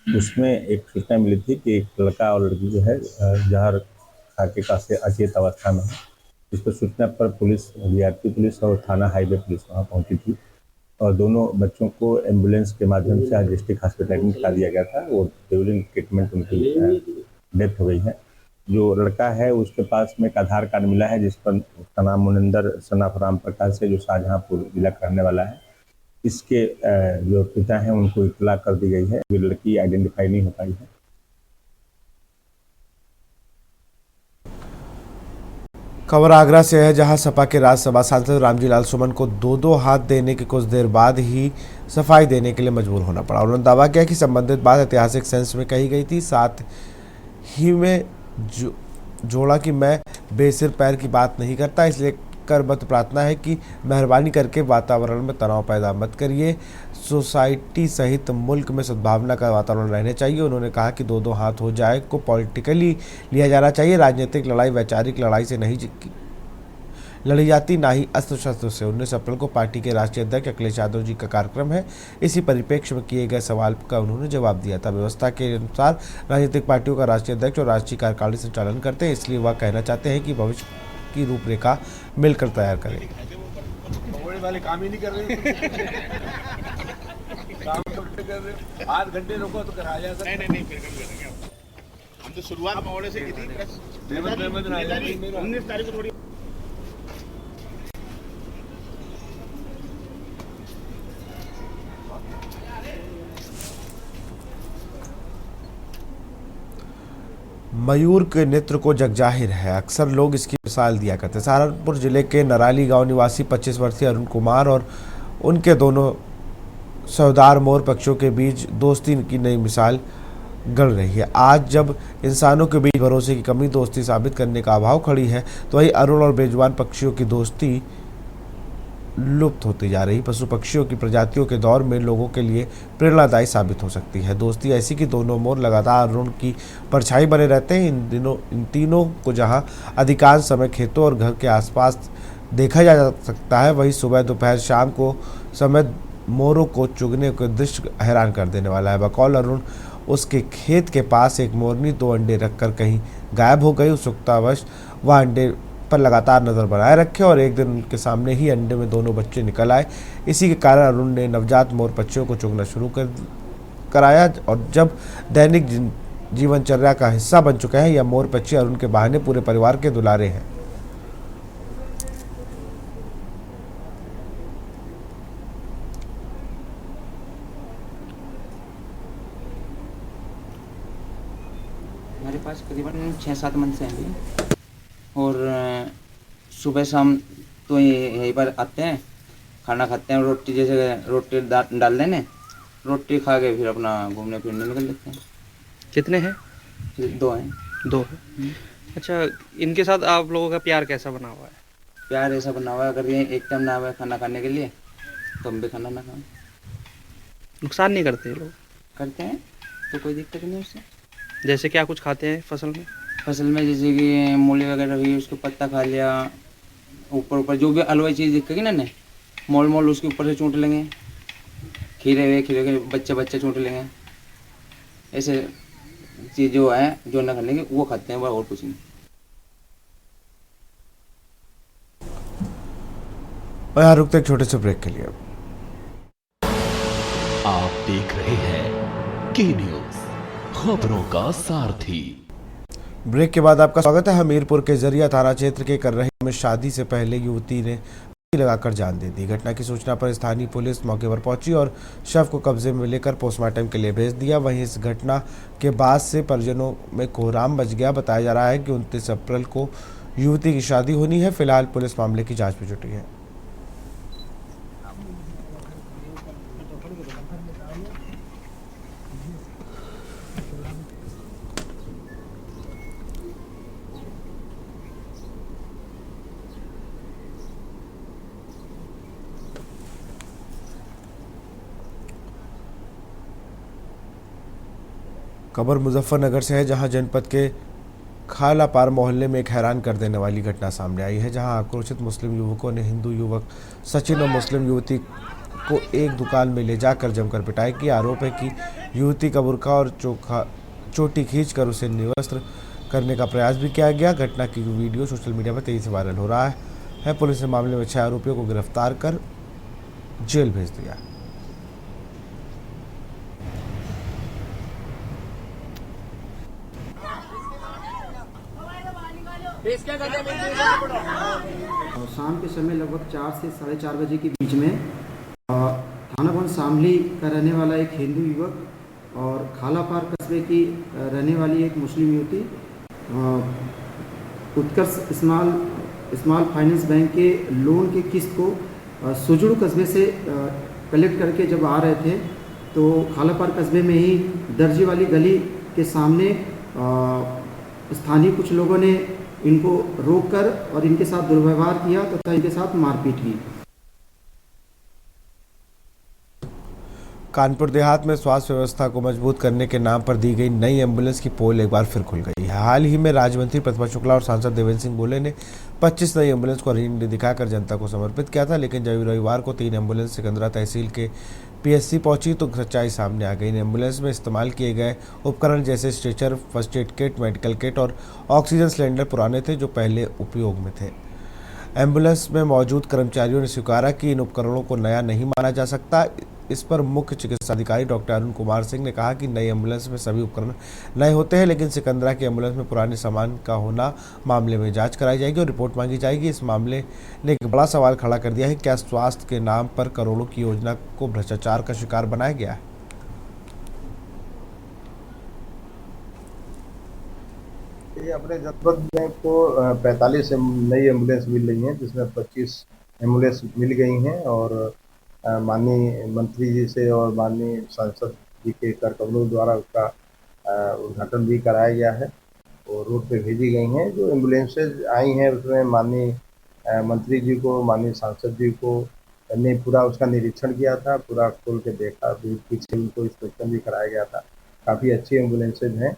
O: उसमें एक सूचना मिली थी कि एक लड़का और लड़की जो है जहर खा के काफी अचेत अवस्था में है। इस पर सूचना पर पुलिस, जीआरपी पुलिस और थाना हाईवे पुलिस वहाँ पहुंची थी और दोनों बच्चों को एम्बुलेंस के माध्यम से आज डिस्ट्रिक्ट हॉस्पिटल एडमिट करा दिया गया था। वो ड्यूरिंग ट्रीटमेंट उनकी डेथ हो गई है। जो लड़का है उसके पास में एक आधार कार्ड मिला है जिस पर उसका नाम मुनिंदर सनाफ राम प्रकाश है, जो शाहजहाँपुर जिला का रहने वाला है। इसके जो पिता हैं उनको इतला कर दी गई है। ये लड़की आइडेंटिफाई नहीं हो पाई है।
A: खबर आगरा से है, जहां सपा के राज्यसभा सांसद रामजी लाल सुमन को दो हाथ देने के कुछ देर बाद ही सफाई देने के लिए मजबूर होना पड़ा। उन्होंने दावा किया कि संबंधित बात ऐतिहासिक सेंस में कही गई थी। साथ ही में जोड़ा कि मैं बेसिर पैर की बात नहीं करता, इसलिए करबद्ध प्रार्थना है कि मेहरबानी करके वातावरण में तनाव पैदा मत करिए। सोसाइटी सहित मुल्क में सद्भावना का वातावरण रहने चाहिए। उन्होंने कहा कि दो हाथ हो जाए को पॉलिटिकली लिया जाना चाहिए। राजनीतिक लड़ाई वैचारिक लड़ाई से नहीं लड़ी जाती, ना ही अस्त्र शस्त्र से। 19 अप्रैल को पार्टी के राष्ट्रीय अध्यक्ष अखिलेश यादव जी का कार्यक्रम है। इसी परिप्रेक्ष्य में किए गए सवाल का उन्होंने जवाब दिया था। व्यवस्था के अनुसार राजनीतिक पार्टियों का राष्ट्रीय अध्यक्ष और राष्ट्रीय कार्यकारिणी संचालन करते हैं, इसलिए वह कहना चाहते हैं कि भविष्य की रूपरेखा मिलकर तैयार करें।
L: वाले काम ही नहीं कर रहे, काम कर रहे, 8 घंटे रुको तो करा जा सकता। नहीं फिर करेंगे हम तो शुरुआत मोड़े से की थी। 19 तारीख को थोड़ी
A: मयूर के नेत्र को जगजाहिर है, अक्सर लोग इसकी मिसाल दिया करते। सहारनपुर जिले के नराली गांव निवासी 25 वर्षीय अरुण कुमार और उनके दोनों सौदार मोर पक्षियों के बीच दोस्ती की नई मिसाल गढ़ रही है। आज जब इंसानों के बीच भरोसे की कमी, दोस्ती साबित करने का अभाव खड़ी है, तो वही अरुण और बेजुबान पक्षियों की दोस्ती लुप्त होती जा रही। पशु पक्षियों की प्रजातियों के दौर में लोगों के लिए प्रेरणादायी साबित हो सकती है। दोस्ती ऐसी कि दोनों मोर लगातार अरुण की परछाई बने रहते हैं। इन तीनों को जहां अधिकांश समय खेतों और घर के आसपास देखा जा सकता है, वहीं सुबह दोपहर शाम को समय मोरों को चुगने का दृश्य हैरान कर देने वाला है। बकौल अरुण उसके खेत के पास एक मोरनी 2 अंडे रखकर कहीं गायब हो गई। उत्सुकतावश वह अंडे पर लगातार नज़र बनाए रखे और एक दिन उनके सामने ही अंडे में दोनों बच्चे निकल आए। इसी के कारण अरुण ने नवजात मोर पक्षियों को चुगना शुरू कराया और जब दैनिक जीवनचर्या का हिस्सा बन चुके हैं, यह मोर पक्षी अरुण के बहाने पूरे परिवार के दुलारे हैं।
K: हमारे पास करीबन 6-7 मन से हैं और सुबह शाम तो यहीं पर आते हैं, खाना खाते हैं, रोटी जैसे रोटी डाल देने, रोटी खा के फिर अपना घूमने फिरने निकल लेते हैं।
F: कितने हैं?
K: 2 हैं।
F: 2 हैं। अच्छा, इनके साथ आप लोगों का प्यार कैसा बना हुआ है?
K: प्यार ऐसा बना हुआ है, अगर ये एक टाइम ना आए खाना खाने के लिए तो हम भी खाना ना खाएं।
F: नुकसान नहीं करते लोग?
K: करते हैं तो कोई दिक्कत नहीं उससे।
F: जैसे क्या कुछ खाते हैं फसल में?
K: फसल में जैसे कि मूली वगैरह हुई, उसको पत्ता खा लिया, ऊपर जो भी हलवाई चीज़ दिखेगी ना, मोल उसके ऊपर से चूंट लेंगे, खीरे के बच्चे चूंट लेंगे। ऐसे चीज़ जो है जो ना खाने की वो खाते हैं, और कुछ नहीं।
A: और यहाँ रुकते एक छोटे से ब्रेक के लिए।
B: आप देख रहे हैं के न्यूज़, खबरों का सारथी।
A: ब्रेक के बाद आपका स्वागत है। हमीरपुर के जरिया थाना क्षेत्र के कररही में शादी से पहले युवती ने फांसी लगाकर जान दे दी। घटना की सूचना पर स्थानीय पुलिस मौके पर पहुंची और शव को कब्जे में लेकर पोस्टमार्टम के लिए भेज दिया। वहीं इस घटना के बाद से परिजनों में कोहराम मच गया। बताया जा रहा है कि 29 अप्रैल को युवती की शादी होनी है। फिलहाल पुलिस मामले की जाँच में जुटी है। खबर मुजफ्फरनगर से है, जहां जनपद के खालापार मोहल्ले में एक हैरान कर देने वाली घटना सामने आई है। जहां आक्रोशित मुस्लिम युवकों ने हिंदू युवक सचिन और मुस्लिम युवती को एक दुकान में ले जाकर जमकर पिटाई की। आरोप है कि युवती का बुर्का और चोटी खींचकर उसे निवस्त्र करने का प्रयास भी किया गया। घटना की वीडियो सोशल मीडिया पर तेजी से वायरल हो रहा है। पुलिस ने मामले में 6 आरोपियों को गिरफ्तार कर जेल भेज दिया।
P: शाम के समय लगभग 4 से 4:30 बजे के बीच में थाना भवन शामली का रहने वाला एक हिंदू युवक और खालापार कस्बे की रहने वाली एक मुस्लिम युवती उत्कर्ष इस्माइल स्मॉल फाइनेंस बैंक के लोन के किस्त को सुजड़ू कस्बे से कलेक्ट करके जब आ रहे थे तो खालापार कस्बे में ही दर्जी वाली गली के सामने स्थानीय कुछ लोगों ने इनको रोककर और इनके साथ दुर्व्यवहार किया तथा इनके साथ मारपीट की।
A: कानपुर देहात में स्वास्थ्य व्यवस्था को मजबूत करने के नाम पर दी गई नई एम्बुलेंस की पोल एक बार फिर खुल गई है। हाल ही में राज्य मंत्री प्रतिभा शुक्ला और सांसद देवेंद्र सिंह बोले ने 25 नई एम्बुलेंस को हरी झंडी दिखाकर जनता को समर्पित किया था, लेकिन जब रविवार को 3 एम्बुलेंस सिकंदरा तहसील के पीएचसी पहुंची तो सच्चाई सामने आ गई। इन एम्बुलेंस में इस्तेमाल किए गए उपकरण जैसे stretcher, first aid kit, medical kit और ऑक्सीजन सिलेंडर पुराने थे जो पहले उपयोग में थे। एम्बुलेंस में मौजूद कर्मचारियों ने स्वीकारा कि इन उपकरणों को नया नहीं माना जा सकता। इस पर मुख्य चिकित्सा अधिकारी डॉक्टर अरुण कुमार सिंह ने कहा कि नई एम्बुलेंस में सभी उपकरण नए होते हैं, लेकिन सिकंदरा की एम्बुलेंस में पुराने सामान का होना मामले में जांच कराई जाएगी और रिपोर्ट मांगी जाएगी। इस मामले ने एक बड़ा सवाल खड़ा कर दिया है, क्या स्वास्थ्य के नाम पर करोड़ों की योजना को भ्रष्टाचार का शिकार बनाया गया है।
Q: अपने जनपद में को 45 नई एम्बुलेंस मिल रही हैं, जिसमें 25 एम्बुलेंस मिल गई हैं और माननीय मंत्री जी से और माननीय सांसद जी के कर कमलों द्वारा उसका उद्घाटन भी कराया गया है और रोड पे भेजी गई हैं। जो एम्बुलेंसेज आई हैं उसमें माननीय मंत्री जी को, माननीय सांसद जी को ने पूरा उसका निरीक्षण किया था, पूरा खोल के देखा, पीछे उनको इंस्पेक्शन भी कराया गया था। काफ़ी अच्छी एम्बुलेंसेज हैं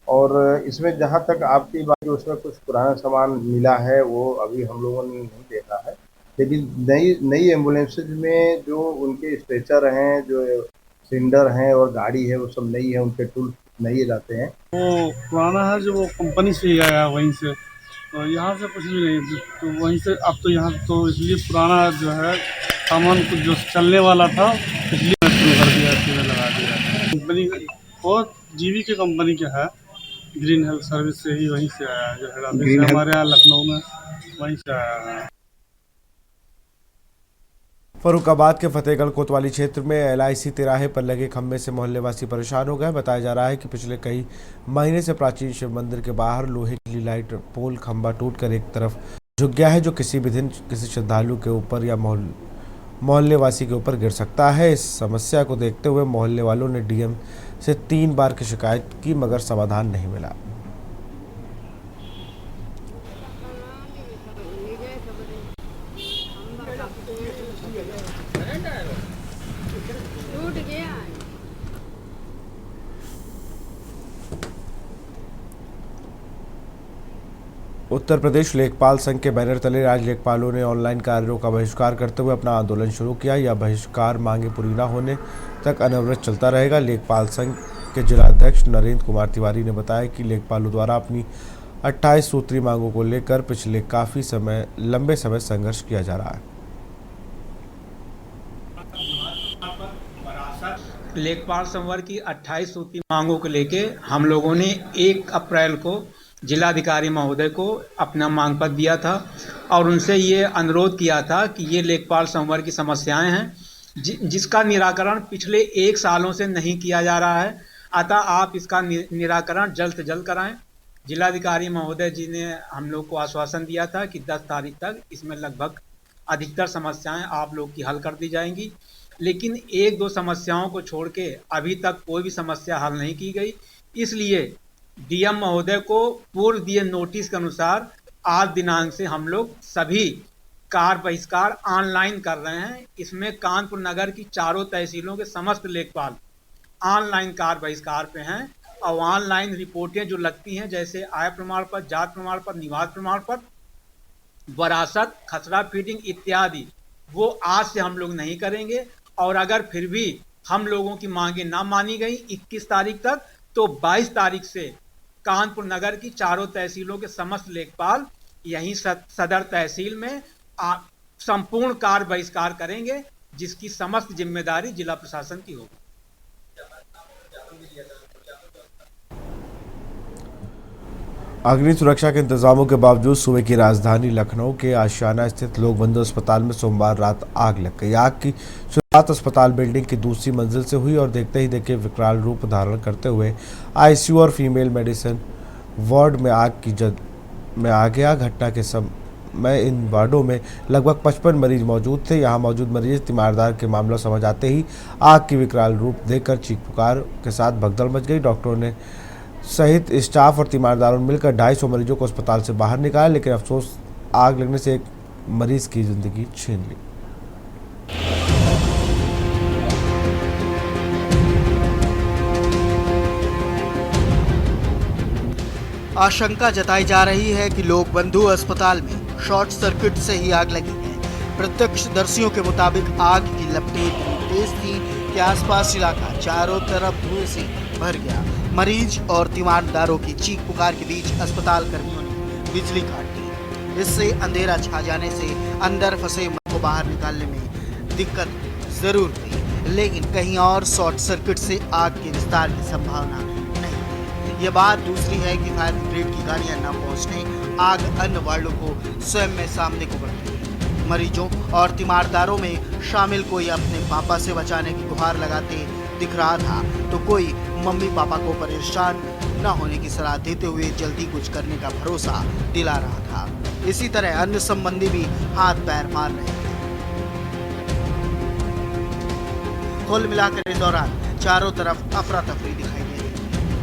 Q: और इसमें जहाँ तक आपकी बात, उसमें कुछ पुराना सामान मिला है वो अभी हम लोगों ने नहीं देखा है, लेकिन नई एम्बुलेंसेज में जो उनके स्ट्रेचर हैं, जो सिलेंडर हैं और गाड़ी है वो सब नई है, उनके टूल नए जाते हैं।
J: वो पुराना है जो वो कंपनी से ही आया वहीं से, तो यहाँ से कुछ भी नहीं, तो वहीं से अब तो यहाँ तो इसलिए पुराना जो है सामान कुछ जो चलने वाला था इसलिए शुरू कर दिया, इसलिए लगा दिया। कंपनी और जीवी की कंपनी क्या है, ग्रीन हेल्थ सर्विस से ही वहीं से आया है, जो हेड ऑफिस है हमारे यहाँ लखनऊ में, वहीं से आया है।
A: फर्रुखाबाद के फतेहगढ़ कोतवाली क्षेत्र में LIC तिराहे पर लगे खंभे से मोहल्लेवासी परेशान हो गए। बताया जा रहा है कि पिछले कई महीने से प्राचीन शिव मंदिर के बाहर लोहे की लाइट पोल खंभा टूटकर एक तरफ झुक गया है, जो किसी भी दिन किसी श्रद्धालु के ऊपर या मोहल्लेवासी के ऊपर गिर सकता है। इस समस्या को देखते हुए मोहल्ले वालों ने DM से 3 बार की शिकायत की, मगर समाधान नहीं मिला। उत्तर प्रदेश लेखपाल संघ के बैनर तले आज लेखपालों ने ऑनलाइन कार्यों का बहिष्कार करते हुए अपना आंदोलन शुरू किया। यह बहिष्कार मांगे पूरी न होने तक अनवरत चलता रहेगा। लेखपाल संघ के जिलाध्यक्ष नरेंद्र कुमार तिवारी ने बताया कि लेखपालों द्वारा अपनी 28 सूत्री मांगों को लेकर पिछले काफी लंबे समय संघर्ष किया जा रहा है।
R: लेखपाल संवर्ग की 28 सूत्री मांगों को लेकर हम लोगों ने 1 अप्रैल को जिलाधिकारी महोदय को अपना मांग पत्र दिया था और उनसे ये अनुरोध किया था कि ये लेखपाल संवर्ग की समस्याएं हैं जिसका निराकरण पिछले 1 सालों से नहीं किया जा रहा है, अतः आप इसका निराकरण जल्द से जल्द कराएं। जिलाधिकारी महोदय जी ने हम लोग को आश्वासन दिया था कि 10 तारीख तक इसमें लगभग अधिकतर समस्याएं आप लोग की हल कर दी जाएंगी, लेकिन 1-2 समस्याओं को छोड़ के अभी तक कोई भी समस्या हल नहीं की गई। इसलिए DM महोदय को पूर्व दिए नोटिस के अनुसार आज दिनांक से हम लोग सभी कार्य बहिष्कार ऑनलाइन कर रहे हैं। इसमें कानपुर नगर की 4 तहसीलों के समस्त लेखपाल ऑनलाइन कार्य बहिष्कार पे हैं और ऑनलाइन रिपोर्टें जो लगती हैं, जैसे आय प्रमाण पत्र, जात प्रमाण पत्र, निवास प्रमाण पत्र, वरासत, खसरा फीडिंग इत्यादि, वो आज से हम लोग नहीं करेंगे। और अगर फिर भी हम लोगों की मांगे ना मानी गई 21 तारीख तक, तो 22 तारीख से कानपुर नगर की 4 तहसीलों के समस्त लेखपाल यहीं सदर तहसील में संपूर्ण कार्य बहिष्कार करेंगे, जिसकी समस्त जिम्मेदारी जिला प्रशासन की होगी।
A: अग्नि सुरक्षा के इंतजामों के बावजूद सूबे की राजधानी लखनऊ के आशियाना स्थित लोक बंधु अस्पताल में सोमवार रात आग लग गई। आग की शुरुआत अस्पताल बिल्डिंग की दूसरी मंजिल से हुई और देखते ही देखे विकराल रूप धारण करते हुए ICU और फीमेल मेडिसिन वार्ड में आग की जद में आ गया। घटना के में इन वार्डों में लगभग 55 मरीज मौजूद थे। यहाँ मौजूद मरीज तीमारदार के मामला समझ आते ही आग की विकराल रूप देखकर चीख पुकार के साथ भगदड़ मच गई। डॉक्टरों ने सहित स्टाफ और तीमारदारों ने मिलकर 250 मरीजों को अस्पताल से बाहर निकाला, लेकिन अफसोस आग लगने से एक मरीज की जिंदगी छीन ली।
I: आशंका जताई जा रही है कि लोक बंधु अस्पताल में शॉर्ट सर्किट से ही आग लगी है। प्रत्यक्षदर्शियों के मुताबिक आग की लपटें इतनी तेज थी कि आसपास इलाका चारों तरफ धुएं से भर गया। मरीज और तीमारदारों की चीख पुकार के बीच अस्पताल कर्मियों ने बिजली काट दी। इससे अंधेरा छा जाने से अंदर फंसे को बाहर निकालने में दिक्कत जरूर हुई, लेकिन कहीं और शॉर्ट सर्किट से आग के विस्तार की संभावना नहीं है। ये बात दूसरी है कि फायर ब्रिगेड की गाड़ियां न पहुंचने आग अन्य वार्डों को स्वयं में सामने को बढ़ती है। मरीजों और तीमारदारों में शामिल कोई अपने पापा से बचाने की गुहार लगाते दिख रहा था, तो कोई मम्मी पापा को परेशान न होने की सलाह देते हुए जल्दी कुछ करने का भरोसा दिला रहा था। इसी तरह अन्य संबंधी भी हाथ पैर मार रहे थे। कुल मिलाकर इस दौरान चारों तरफ अफरा तफरी दिखाई दे रही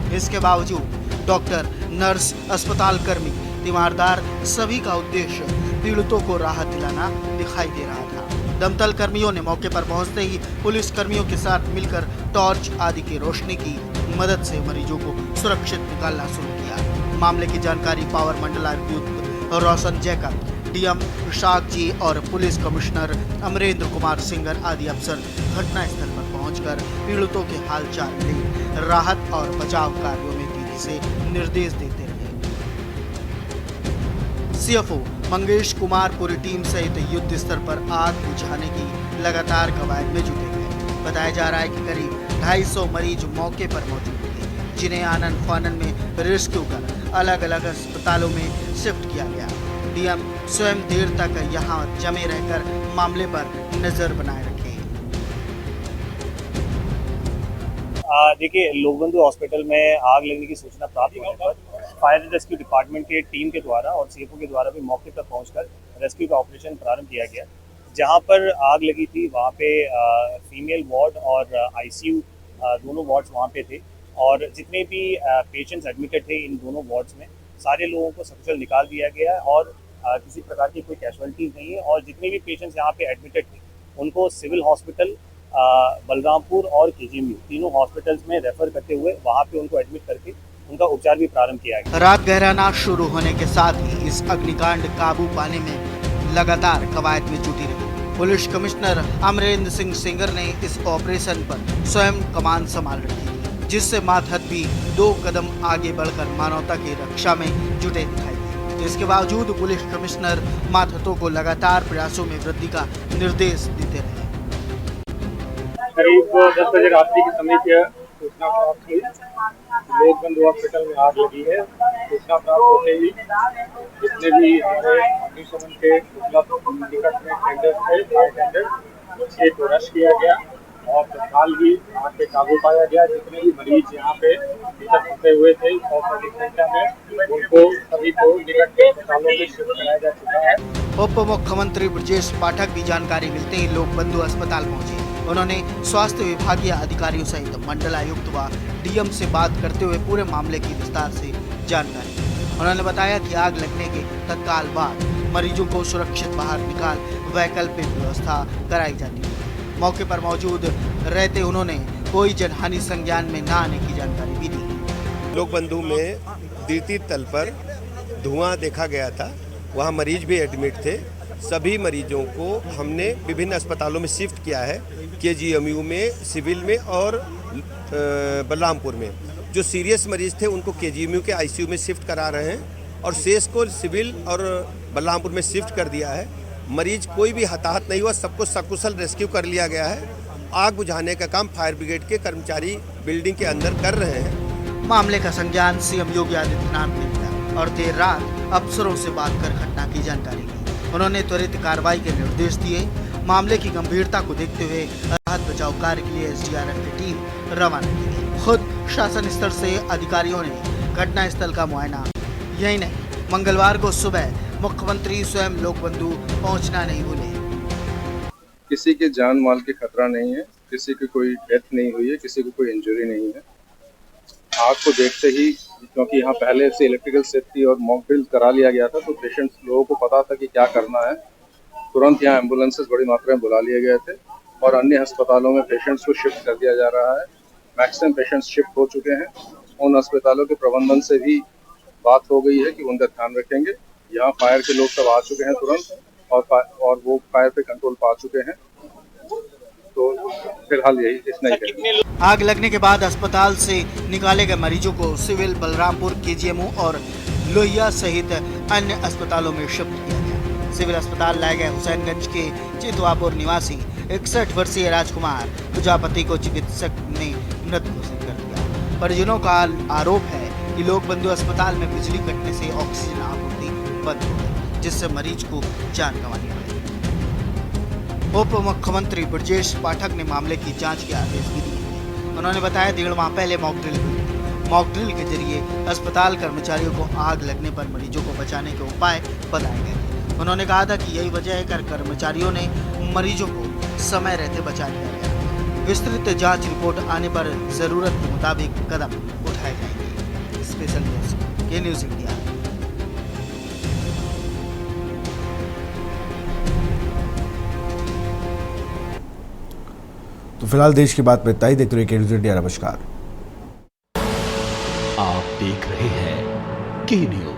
I: है। इसके बावजूद डॉक्टर, नर्स, अस्पताल कर्मी, तीमारदार सभी का उद्देश्य पीड़ितों को राहत दिलाना दिखाई दे रहा था। दमकल कर्मियों ने मौके पर पहुंचते ही पुलिस कर्मियों के साथ मिलकर टॉर्च आदि की रोशनी की मदद से मरीजों को सुरक्षित निकालना शुरू किया। मामले की जानकारी पावर मंडलायुक्त रोशन जैकब, डीएम विशाख जी और पुलिस कमिश्नर अमरेंद्र कुमार सिंगर आदि अफसर घटनास्थल पर पहुंचकर पीड़ितों के हालचाल ले राहत और बचाव कार्यों में तेजी से निर्देश देते रहे। सीएफओ मंगेश कुमार पूरी टीम सहित युद्ध स्तर पर आग बुझाने की लगातार कवायद में जुटे हैं। बताया जा रहा है कि करीब 250 मरीज मौके पर मौजूद थे, जिन्हें आनन फानन में रेस्क्यू कर अलग अलग अस्पतालों में शिफ्ट किया गया। डीएम स्वयं देर तक यहां जमे रहकर मामले पर नजर बनाए रखे।
S: देखिए, लोकबंधु हॉस्पिटल में आग लगने की सूचना प्राप्त होने पर फायर एंड रेस्क्यू डिपार्टमेंट के टीम के द्वारा और सीएफओ के द्वारा भी मौके पर पहुंचकर रेस्क्यू का ऑपरेशन प्रारंभ किया गया। जहां पर आग लगी थी वहां पे फीमेल वार्ड और आईसीयू दोनों वार्ड्स वहां पे थे, और जितने भी पेशेंट्स एडमिटेड थे इन दोनों वार्ड्स में सारे लोगों को सकुशल निकाल दिया गया है और किसी प्रकार की कोई कैजुअलिटीज नहीं है। और जितने भी पेशेंट्स यहाँ पे एडमिटेड थे उनको सिविल हॉस्पिटल, बलरामपुर और केजीएमयू तीनों हॉस्पिटल्स में रेफर करते हुए वहाँ पे उनको एडमिट करके उनका उपचार भी प्रारंभ किया गया।
I: रात गहराना शुरू होने के साथ ही इस अग्निकांड काबू पाने में लगातार कवायद में जुटी रही। पुलिस कमिश्नर अमरेंद्र सिंह सिंगर ने इस ऑपरेशन पर स्वयं कमान संभाल रखी थी, जिससे मातहत भी 2 कदम आगे बढ़कर मानवता की रक्षा में जुटे दिखाई दिए। इसके बावजूद पुलिस कमिश्नर मातहतों को लगातार प्रयासों में वृद्धि का निर्देश देते रहे।
J: करीब 10 बजे रात्रि के समय की सूचना प्राप्त हुई, लोकबंधु हॉस्पिटल में आग लगी है। सूचना प्राप्त होते ही जितने भी हमारे अग्निशमन के उपलब्ध निकट में टेंडर थे, फायर टेंडर, एक रश किया गया और तत्काल ही आग पे काबू पाया गया। जितने भी मरीज यहाँ पे भीतर फंसे हुए थे 100 से अधिक संख्या में, उनको सभी को निकट के अस्पतालों में शिफ्ट कराया जा चुका है।
I: उप मुख्यमंत्री ब्रजेश पाठक भी जानकारी मिलते ही लोकबंधु अस्पताल पहुंचे। उन्होंने स्वास्थ्य विभागीय अधिकारियों सहित मंडलायुक्त व डीएम से बात करते हुए पूरे मामले की विस्तार से जानकारी दी। उन्होंने बताया कि आग लगने के तत्काल बाद मरीजों को सुरक्षित बाहर निकाल वैकल्पिक व्यवस्था कराई जाती है। मौके पर मौजूद रहते उन्होंने कोई जनहानि संज्ञान में न आने की जानकारी भी दी।
T: लोकबंधु में द्वितीय तल पर धुआं देखा गया था, वहाँ मरीज भी एडमिट थे। सभी मरीजों को हमने विभिन्न अस्पतालों में शिफ्ट किया है, केजीएमयू में, सिविल में और बलरामपुर में। जो सीरियस मरीज थे उनको केजीएमयू के आईसीयू में शिफ्ट करा रहे हैं और शेष को सिविल और बलरामपुर में शिफ्ट कर दिया है। मरीज कोई भी हताहत नहीं हुआ, सबको सकुशल रेस्क्यू कर लिया गया है। आग बुझाने का काम फायर ब्रिगेड के कर्मचारी बिल्डिंग के अंदर कर रहे हैं।
I: मामले का संज्ञान सीएम योगी आदित्यनाथ ने लिया और देर रात अफसरों से बात कर घटना की जानकारी ली। उन्होंने त्वरित कार्रवाई के निर्देश दिए। मामले की गंभीरता को देखते हुए राहत बचाव कार्य के लिए एसडीआरएफ की टीम रवाना की गई। खुद शासन स्तर से अधिकारियों ने घटनास्थल का मुआयना। यही नहीं, मंगलवार को सुबह मुख्यमंत्री स्वयं लोकबंधु पहुंचना नहीं भूले।
J: किसी के जान माल की खतरा नहीं है, किसी की कोई डेथ नहीं हुई है, किसी को कोई इंजरी नहीं है। आग को देखते ही, क्योंकि यहाँ पहले से इलेक्ट्रिकल सेफ्टी और मॉक ड्रिल करा लिया गया था, तो पेशेंट्स लोगों को पता था कि क्या करना है। तुरंत यहाँ एम्बुलेंसेस बड़ी मात्रा में बुला लिए गए थे और अन्य अस्पतालों में पेशेंट्स को शिफ्ट कर दिया जा रहा है। मैक्सिमम पेशेंट्स शिफ्ट हो चुके हैं। उन अस्पतालों के प्रबंधन से भी बात हो गई है कि उनका ध्यान रखेंगे। यहाँ फायर के लोग सब आ चुके हैं तुरंत और वो फायर पे कंट्रोल पा चुके हैं। तो फिलहाल यही इतना ही है।
I: आग लगने के बाद अस्पताल से निकाले गए मरीजों को सिविल बलरामपुर केजीएमओ और लोहिया सहित अन्य अस्पतालों में शिफ्ट किया गया। सिविल अस्पताल लाए गए हुसैनगंज के चितवापुर निवासी 61 वर्षीय राजकुमार प्रजापति को चिकित्सक ने मृत घोषित कर दिया। परिजनों का आरोप है कि लोकबंधु अस्पताल में बिजली कटने से ऑक्सीजन आपूर्ति बंद हो गई, जिससे मरीज को जान गंवानी पड़ी। उप मुख्यमंत्री ब्रजेश पाठक ने मामले की जांच के आदेश भी दिए हैं। उन्होंने बताया 1.5 माह पहले मॉक ड्रिल हुई थी। मॉक ड्रिल के जरिए अस्पताल कर्मचारियों को आग लगने पर मरीजों को बचाने के उपाय बताए गए थे। उन्होंने कहा था कि यही वजह है कि कर्मचारियों ने मरीजों को समय रहते बचा लिया गया। विस्तृत जांच रिपोर्ट आने पर जरूरत के मुताबिक कदम उठाए जाएंगे। स्पेशल न्यूज के न्यूज इंडिया।
A: तो फिलहाल देश की बात में इतना ही। देखते रहिए के न्यूज इंडिया। नमस्कार।
B: आप देख रहे हैं के न्यूज।